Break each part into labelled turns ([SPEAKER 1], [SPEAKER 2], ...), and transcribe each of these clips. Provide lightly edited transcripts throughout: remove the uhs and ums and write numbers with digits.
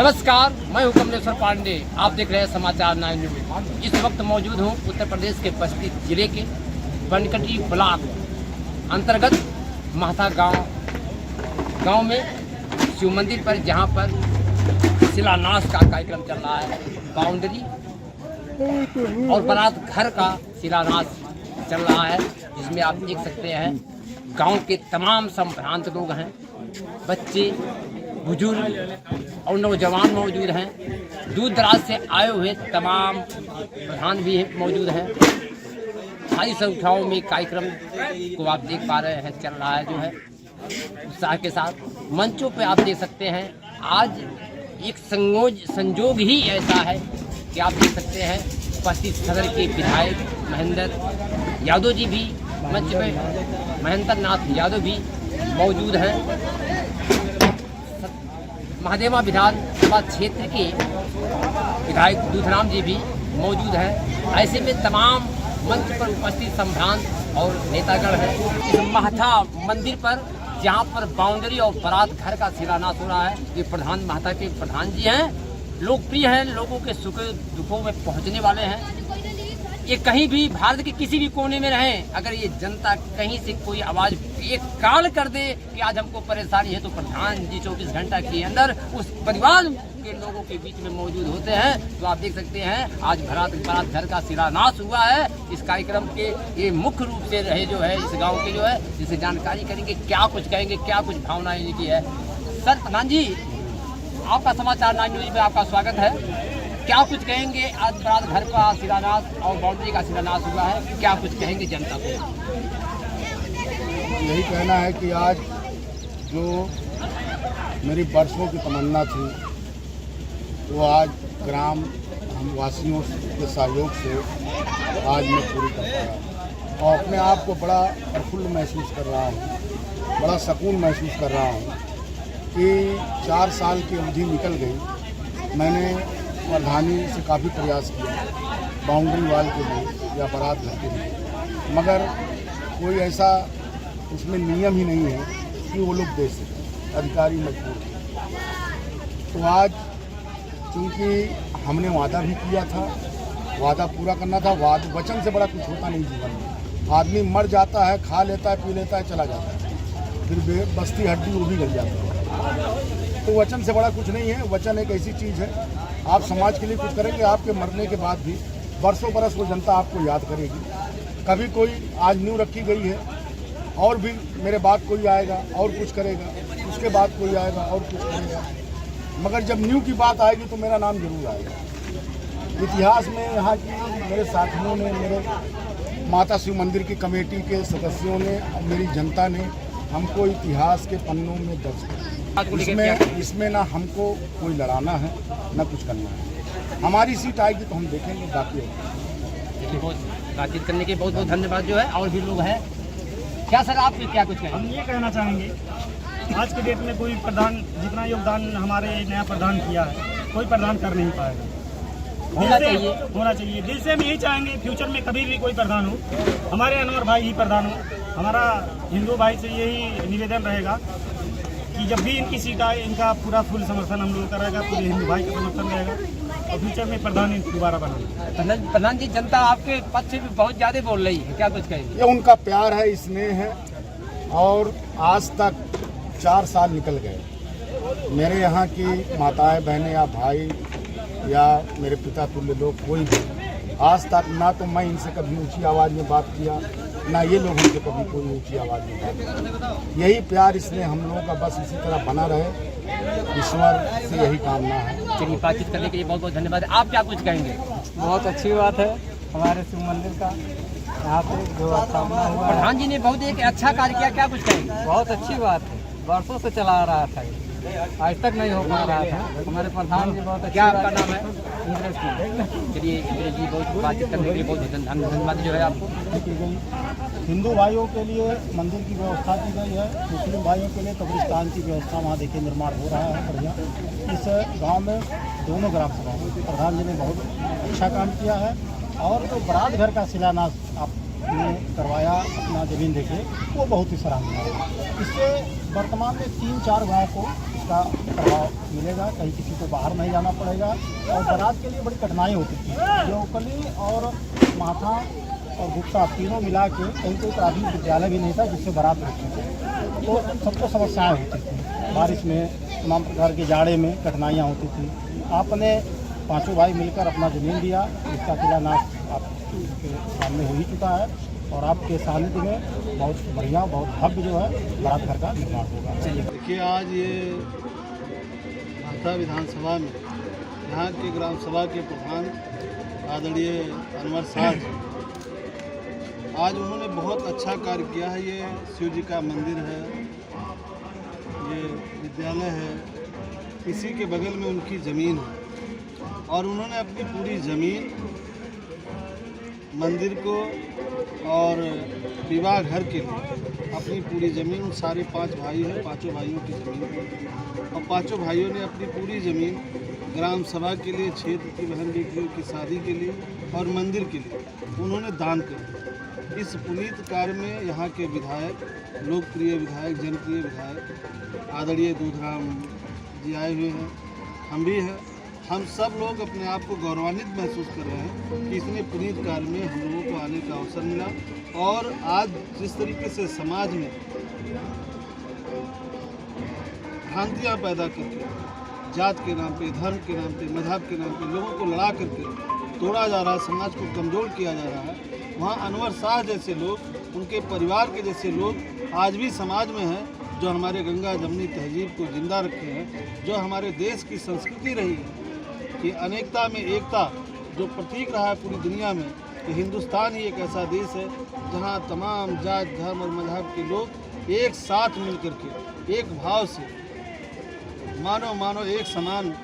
[SPEAKER 1] नमस्कार, मैं हूं कमलेश्वर पांडे। आप देख रहे हैं समाचार 9 न्यूज। इस वक्त मौजूद हूं उत्तर प्रदेश के बस्ती जिले के बनकटी ब्लॉक अंतर्गत महता गांव में शिव मंदिर पर, जहां पर शिलान्यास का कार्यक्रम चल रहा है। बाउंड्री और बारात घर का शिलान्यास चल रहा है, जिसमें आप देख सकते हैं गांव के तमाम संभ्रांत लोग हैं, बच्चे, बुजुर्ग और नौजवान मौजूद हैं। दूर दराज से आए हुए तमाम प्रधान भी मौजूद हैं। भारी संख्याओं में कार्यक्रम को आप देख पा रहे हैं, चल रहा है जो है उत्साह के साथ। मंचों पे आप देख सकते हैं आज एक संजोग ही ऐसा है कि आप देख सकते हैं उपस्थित सदर के विधायक महेंद्र यादव जी भी मंच पे, महेंद्र नाथ यादव भी मौजूद हैं। महादेवा विधानसभा क्षेत्र के विधायक दूधराम जी भी मौजूद हैं। ऐसे में तमाम मंच पर उपस्थित संभ्रांत और नेतागण हैं। इस महता मंदिर पर, जहां पर बाउंड्री और बारात घर का शिलान्यास हो रहा है, ये प्रधान महता के प्रधान जी हैं, लोकप्रिय हैं, लोगों के सुख दुखों में पहुंचने वाले हैं। ये कहीं भी भारत के किसी भी कोने में रहें, अगर ये जनता कहीं से कोई आवाज एक कॉल कर दे कि आज हमको परेशानी है, तो प्रधान जी 24 घंटा के अंदर उस परिवार के लोगों के बीच में मौजूद होते हैं। तो आप देख सकते हैं आज बारात घर का शिलान्यास हुआ है। इस कार्यक्रम के ये मुख्य रूप से रहे जो है इस गाँव के जो है, जिसे जानकारी करेंगे, क्या कुछ कहेंगे, क्या कुछ भावनाएं इनकी है। सर प्रधान जी, आपका समाचार 9 न्यूज में आपका स्वागत है। क्या कुछ कहेंगे, आज बारात घर का शिलान्यास और बाउंड्री का शिलान्यास हुआ है, क्या कुछ कहेंगे जनता को?
[SPEAKER 2] यही कहना है कि आज जो मेरी वर्षों की तमन्ना थी, वो आज ग्राम हम वासियों के सहयोग से आज मैं पूरी कर पाया और अपने आप को बड़ा प्रफुल्ल महसूस कर रहा हूँ, बड़ा सुकून महसूस कर रहा हूँ कि 4 साल की अवधि निकल गई। मैंने प्रधानी से काफ़ी प्रयास किया बाउंड्री वाल के लिए या बारात घर के लिए, मगर कोई ऐसा उसमें नियम ही नहीं है कि वो लोग दे सकें, अधिकारी मजबूर हैं। तो आज चूँकि हमने वादा भी किया था, वादा पूरा करना था। वचन से बड़ा कुछ होता नहीं जीवन में। आदमी मर जाता है, खा लेता है, पी लेता है, चला जाता है, फिर बस्ती हड्डी वो भी गल जाती है। तो वचन से बड़ा कुछ नहीं है। वचन एक ऐसी चीज़ है, आप समाज के लिए कुछ करेंगे, आपके मरने के बाद भी बरसों बरस वो जनता आपको याद करेगी। कभी कोई आज नींव रखी गई है और भी मेरे बाद कोई आएगा और कुछ करेगा, उसके बाद कोई आएगा और कुछ करेगा, मगर जब न्यू की बात आएगी तो मेरा नाम जरूर आएगा। इतिहास में यहाँ की मेरे साथियों ने, मेरे माता शिव मंदिर की कमेटी के सदस्यों ने, मेरी जनता ने हमको इतिहास के पन्नों में दर्ज किया। इसमें ना हमको कोई लड़ाना है, ना कुछ करना है। हमारी सीट आएगी तो हम देखेंगे, बाकी
[SPEAKER 1] बातचीत करने के बहुत बहुत धन्यवाद जो है। और भी लोग हैं, क्या सर आप क्या कुछ कहें?
[SPEAKER 3] हम ये कहना चाहेंगे, आज के डेट में कोई प्रधान जितना योगदान हमारे नया प्रधान किया है, कोई प्रधान कर नहीं पाएगा। होना चाहिए। दिल से हम यही चाहेंगे फ्यूचर में कभी भी कोई प्रधान हो, हमारे अनवर भाई ही प्रधान हो। हमारा हिंदू भाई से यही निवेदन रहेगा कि जब भी इनकी सीट आए, इनका पूरा फुल समर्थन हम लोगों का रहेगा, पूरे हिंदू भाई का समर्थन रहेगा और फ्यूचर में प्रधान दोबारा बना।
[SPEAKER 1] प्रधान जी, जनता आपके पद से भी बहुत ज़्यादा बोल रही है, क्या कुछ कहेंगे?
[SPEAKER 2] ये उनका प्यार है, स्नेह है। और आज तक 4 साल निकल गए। मेरे यहाँ की माताएं, बहनें या भाई या मेरे पिता तुल्य लोग, कोई भी आज तक ना तो मैं इनसे कभी ऊंची आवाज़ में बात किया, ना ये लोग हमसे कभी कोई ऊंची आवाज़ में बात किया। यही प्यार, इसलिए हम लोगों का बस इसी तरह बना रहे, ईश्वर से यही कामना है।
[SPEAKER 1] चलिए, बातचीत करने के लिए बहुत बहुत धन्यवाद। आप क्या कुछ कहेंगे?
[SPEAKER 4] बहुत अच्छी बात है हमारे शिव मंदिर का, यहाँ पे जो स्थापना हुआ है।
[SPEAKER 1] प्रधान जी ने बहुत एक अच्छा कार्य किया, क्या कुछ कहेंगे?
[SPEAKER 4] बहुत अच्छी बात है, वर्षों से चला आ रहा था, आज तक नहीं हो पा रहा था। हमारे प्रधान जी बहुत अच्छे।
[SPEAKER 1] क्या आपका नाम है?
[SPEAKER 4] इंद्रेश कुमार।
[SPEAKER 1] चलिए इंद्रेश जी, बहुत बातचीत करने के लिए बहुत धन्यवाद जो है आपको।
[SPEAKER 3] की गई हिंदू भाइयों के लिए मंदिर की व्यवस्था की गई है, मुस्लिम भाइयों के लिए कब्रिस्तान की व्यवस्था वहाँ देखिए निर्माण हो रहा है बढ़िया। इस गांव में दोनों ग्राम सभाओं प्रधान जी ने बहुत अच्छा काम किया है। और जो बारात घर का शिलान्यास आपने करवाया, अपना जमीन देखे, वो बहुत ही सराहनीय है। इससे वर्तमान में 3-4 गाँव को
[SPEAKER 5] इसका प्रभाव मिलेगा, कहीं किसी को बाहर नहीं जाना पड़ेगा। और बारात के लिए बड़ी कठिनाई होती थी, जोकली और माथा और गुप्ता तीनों मिला के कहीं कोई प्राथमिक विद्यालय भी नहीं था जिससे बारात होती थी, तो सबको समस्याएं होती थी। बारिश में, तमाम प्रकार के जाड़े में कठिनाइयाँ होती थी। आपने पांचों भाई मिलकर अपना ज़मीन दिया, इसका शिलान्यास आपके सामने हो ही चुका है और आपके सानिध्य में बहुत बढ़िया, बहुत भव्य जो है बारात घर का निर्माण होगा।
[SPEAKER 6] देखिए, आज ये महथा विधानसभा में यहाँ के ग्राम सभा के प्रधान आदरणीय अनवर साहब, आज उन्होंने बहुत अच्छा कार्य किया है। ये शिव जी का मंदिर है, ये विद्यालय है, इसी के बगल में उनकी ज़मीन है और उन्होंने अपनी पूरी ज़मीन मंदिर को और विवाह घर के लिए अपनी पूरी ज़मीन, उन सारे 5 भाई हैं, पाँचों भाइयों की ज़मीन को, और पाँचों भाइयों ने अपनी पूरी ज़मीन ग्राम सभा के लिए, क्षेत्र की बहन बेटियों की शादी के लिए और मंदिर के लिए उन्होंने दान कर दिया। इस पुनीत कार्य में यहाँ के विधायक, लोकप्रिय विधायक, जनप्रिय विधायक आदरणीय दूधराम जी आए हुए हैं, हम भी हैं। हम सब लोग अपने आप को गौरवान्वित महसूस कर रहे हैं कि इतने पुनीत कार्य में हम लोगों को आने का अवसर मिला। और आज जिस तरीके से समाज में भ्रांतियाँ पैदा करके, जात के नाम पे, धर्म के नाम पे, मजहब के नाम पे लोगों को लड़ा करके तोड़ा जा रहा है, समाज को कमज़ोर किया जा रहा है, वहाँ अनवर शाह जैसे लोग, उनके परिवार के जैसे लोग आज भी समाज में हैं, जो हमारे गंगा जमनी तहजीब को जिंदा रखे हैं, जो हमारे देश की संस्कृति रही है कि अनेकता में एकता, जो प्रतीक रहा है पूरी दुनिया में कि हिंदुस्तान ही एक ऐसा देश है जहाँ तमाम जात, धर्म और मजहब के लोग एक साथ मिल कर के, एक भाव से, मानो एक समान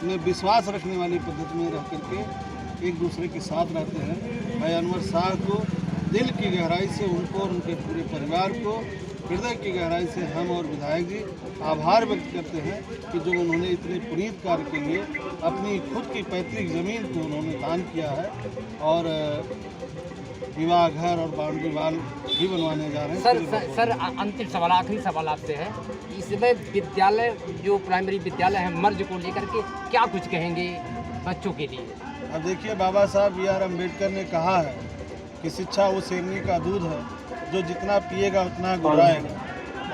[SPEAKER 6] में विश्वास रखने वाली पद्धति में रह करके एक दूसरे के साथ रहते हैं। भाई अनवर शाह को दिल की गहराई से, उनको और उनके पूरे परिवार को हृदय की गहराई से हम और विधायक जी आभार व्यक्त करते हैं कि जो उन्होंने इतने पुनीत कार्य के लिए अपनी खुद की पैतृक ज़मीन को उन्होंने दान किया है और विवाह घर और बाउंड्री वाल भी बनवाने जा रहे हैं।
[SPEAKER 1] सर अंतिम सवाल, आखिरी सवाल आपसे है, इसमें विद्यालय, जो प्राइमरी विद्यालय है मर्ज को लेकर के क्या कुछ कहेंगे बच्चों के लिए?
[SPEAKER 6] अब देखिए, बाबा साहब बी.आर. अम्बेडकर ने कहा है कि शिक्षा वो शेरनी का दूध है जो जितना पिएगा उतना गुर्राएगा।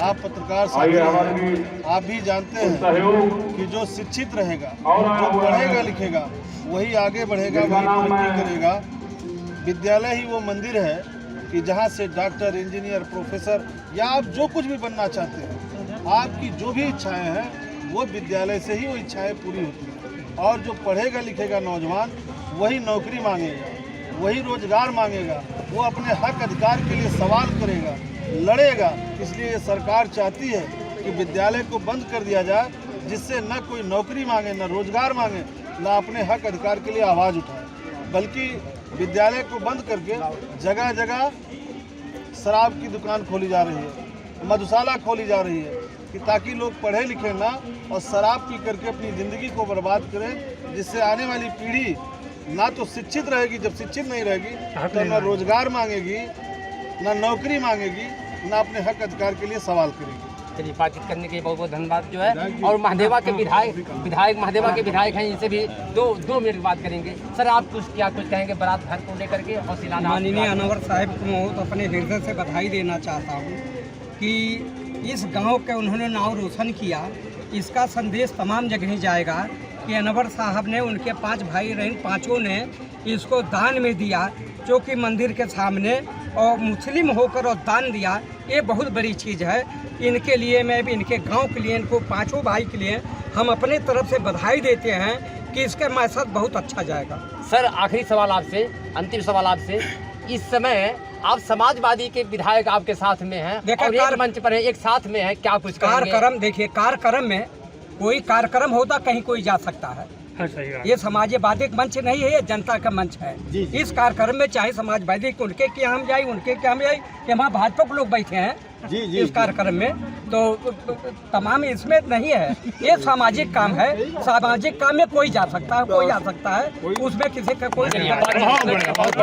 [SPEAKER 6] आप पत्रकार साथी हैं, आप भी जानते हैं कि जो शिक्षित रहेगा, जो पढ़ेगा लिखेगा, वही आगे बढ़ेगा, वही तरक्की करेगा। विद्यालय ही वो मंदिर है कि जहाँ से डॉक्टर, इंजीनियर, प्रोफेसर या आप जो कुछ भी बनना चाहते हैं, आपकी जो भी इच्छाएं हैं वो विद्यालय से ही वो इच्छाएं पूरी होती हैं। और जो पढ़ेगा लिखेगा नौजवान, वही नौकरी मांगेगा, वही रोजगार मांगेगा, वो अपने हक अधिकार के लिए सवाल करेगा, लड़ेगा। इसलिए सरकार चाहती है कि विद्यालय को बंद कर दिया जाए, जिससे न कोई नौकरी मांगे, न रोजगार मांगे, न अपने हक अधिकार के लिए आवाज़ उठाए, बल्कि विद्यालय को बंद करके जगह जगह शराब की दुकान खोली जा रही है, मधुशाला खोली जा रही है कि ताकि लोग पढ़े लिखे ना और शराब पी करके अपनी ज़िंदगी को बर्बाद करें, जिससे आने वाली पीढ़ी ना तो शिक्षित रहेगी, जब शिक्षित नहीं रहेगी तो न रोजगार मांगेगी, न नौकरी मांगेगी, न अपने हक अधिकार के लिए सवाल करेगी।
[SPEAKER 1] चलिए, बातचीत करने के लिए बहुत बहुत धन्यवाद जो है। और महादेवा के विधायक महादेवा के विधायक हैं, इनसे भी दो मिनट बात करेंगे। सर, आप कुछ कहेंगे बारात घर को लेकर के और शिलान्यास?
[SPEAKER 4] माननीय अनवर साहब को बहुत अपने हृदय से बधाई देना चाहता हूँ कि इस गांव के उन्होंने नाम रोशन किया। इसका संदेश तमाम जगह जाएगा कि अनवर साहब ने, उनके 5 भाई रहे, पाँचों ने इसको दान में दिया, जो कि मंदिर के सामने, और मुस्लिम होकर और दान दिया, ये बहुत बड़ी चीज़ है। इनके लिए, मैं भी इनके गांव के लिए, इनको पाँचों भाई के लिए हम अपने तरफ से बधाई देते हैं कि इसके मैसेज बहुत अच्छा जाएगा।
[SPEAKER 1] सर, आखिरी सवाल आपसे, अंतिम सवाल आपसे, इस समय आप समाजवादी के विधायक आपके साथ में हैं और एक मंच पर है, एक साथ में है, क्या कुछ
[SPEAKER 4] कार्यक्रम? देखिए, कार्यक्रम में कोई कार्यक्रम होता कहीं कोई जा सकता है, ये समाजवादी मंच नहीं है, ये जनता का मंच है। इस कार्यक्रम में चाहे समाजवादी उनके क्या हम जाए, उनके क्या हम जाए, कि वहाँ भाजपा के लोग बैठे हैं इस कार्यक्रम में, तो तमाम इसमें नहीं है। ये सामाजिक काम है, सामाजिक काम में कोई जा सकता है, कोई आ सकता है, उसमें किसी का कोई धन्यवाद।